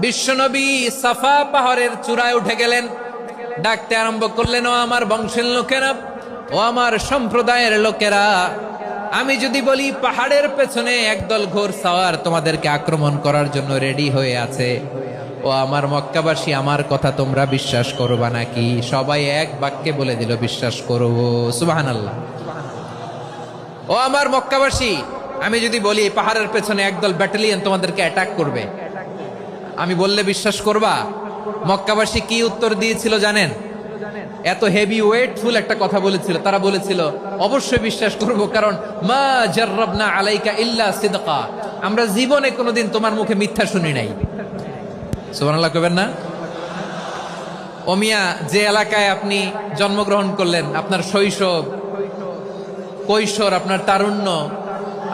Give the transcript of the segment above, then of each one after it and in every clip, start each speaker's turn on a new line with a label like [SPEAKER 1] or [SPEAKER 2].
[SPEAKER 1] বিশ্বনবী সাফা পাহাড়ের চূড়ায় উঠে গেলেন, ডাকতে আরম্ভ করলেন, ও আমার বংশের লোকেরা, ও আমার সম্প্রদায়ের লোকেরা, আমি যদি বলি পাহাড়ের পেছনে একদল ঘোড়সাওয়ার তোমাদেরকে আক্রমণ করার জন্য রেডি হয়ে আছে, ও আমার মক্কাবাসী, আমার কথা তোমরা বিশ্বাস করবা নাকি? সবাই এক বাক্যে বলে দিল, বিশ্বাস করব। সুবহানাল্লাহ। ও আমার মক্কাবাসী, আমি যদি বলি পাহাড়ের পেছনে একদল ব্যাটালিয়ন তোমাদেরকে অ্যাটাক করবে, আমি বললে বিশ্বাস করবা? মক্কাবাসী কি উত্তর দিয়েছিল জানেন? এত হেভি ওয়েটফুল একটা কথা বলেছিল। তারা বলেছিল, অবশ্যই বিশ্বাস করব, কারণ মা জাররাবনা আলাইকা ইল্লা সিদকা, আমরা জীবনে কোনোদিন তোমার মুখে মিথ্যা শুনি নাই। সুবহানাল্লাহ কইবেন না? ও মিয়া, যে এলাকায় আপনি জন্মগ্রহণ করলেন, আপনার শৈশব, কৈশোর, আপনার তারুণ্য,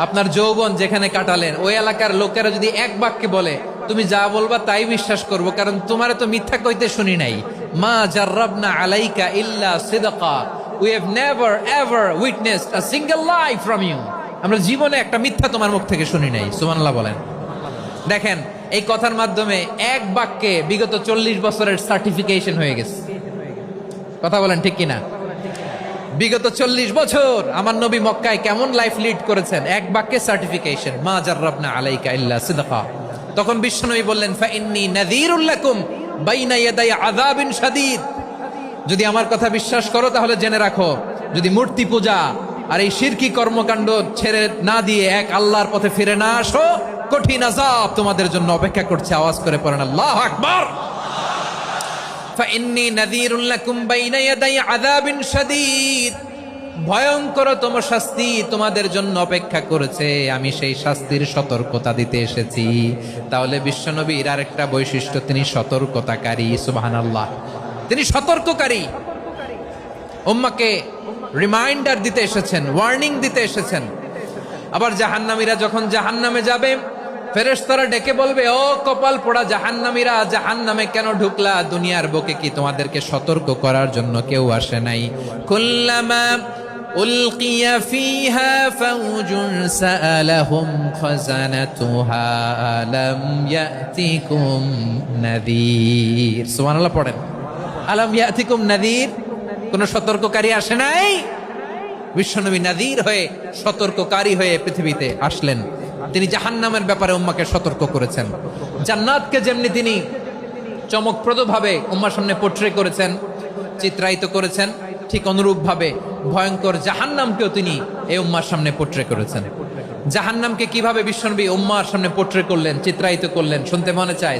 [SPEAKER 1] আপনার যৌবন যেখানে কাটালেন, ওই এলাকার লোকেরা যদি এক বাক্যে বলে তুমি যা বলবা তাই বিশ্বাস করব, কারণ তোমার তো মিথ্যা কইতে শুনি নাই। মা জাররাবনা আলাইকা ইল্লা সিদকা, we have never ever witnessed a single lie from you, আমরা জীবনে একটা মিথ্যা তোমার মুখ থেকে শুনি নাই। সুবহানাল্লাহ বলেন। দেখেন, এই কথার মাধ্যমে এক বাক্যে বিগত 40 বছরের সার্টিফিকেশন হয়ে গেছে। কথা বলেন ঠিক কিনা? বিগত 40 বছর আমার নবী মক্কায় কেমন লাইফ লিড করেছেন, এক বাক্যে সার্টিফিকেশন, মা জাররাবনা আলাইকা ইল্লা সিদকা। তখন বিশ্বনবী বললেন, ফাইন্নী নাযীরুল লাকুম বাইনা ইয়াদাই আযাবিন শাদীদ, যদি আমার কথা বিশ্বাস করো তাহলে জেনে রাখো, যদি মূর্তি পূজা আর এই শিরকি কর্মকাণ্ড ছেড়ে না দিয়ে এক আল্লাহর পথে ফিরে না আসো, কঠিন আযাব তোমাদের জন্য অপেক্ষা করছে। আওয়াজ করে পড়েন আল্লাহু আকবার। ফাইন্নী নাযীরুল লাকুম বাইনা ইয়াদাই আযাবিন শাদীদ, ভয়ঙ্করতম শাস্তি তোমাদের জন্য অপেক্ষা করেছে, আমি সেই শাস্তির সতর্কতা দিতে এসেছি। তাহলে বিশ্বনবীর আরেকটা বৈশিষ্ট্য, তিনি সতর্কতাকারী। সুবহানাল্লাহ, তিনি সতর্ককারী। উম্মাহকে রিমাইন্ডার দিতে এসেছেন, ওয়ার্নিং দিতে এসেছেন। আবার জাহান্নামীরা যখন জাহান্নামে যাবে, ফেরেশতারা ডেকে বলবে, ও কপাল পোড়া জাহান্নামীরা, জাহান্নামে কেন ঢুকলা? দুনিয়ার বুকে কি তোমাদেরকে সতর্ক করার জন্য কেউ আসে নাই? কুল্লামা উলকিয়া ফিহা ফাউজুন সাআলাহুম খাযানাতুহা আলাম ইয়াতিকুম নাযীর। সুবহানাল্লাহ পড়েন। আলাম ইয়াতিকুম নাযীর, কোন সতর্ককারী আসে নাই? বিশ্বনবী নাযীর হয়ে, সতর্ককারী হয়ে পৃথিবীতে আসলেন। তিনি জাহান্নামের ব্যাপারে উম্মাকে সতর্ক করেছেন। জান্নাতকে যেমনি তিনি চমকপ্রদভাবে উম্মার সামনে পোট্রে করেছেন, চিত্রায়িত করেছেন, ঠিক অনুরূপভাবে ভয়ঙ্কর জাহান্নামকেও তিনি এই উম্মার সামনে পোট্রে করেছেন। জাহান্নামকে কিভাবে বিশ্বনবী উম্মার সামনে পোট্রে করলেন, চিত্রায়িত করলেন, শুনতে মনে চায়।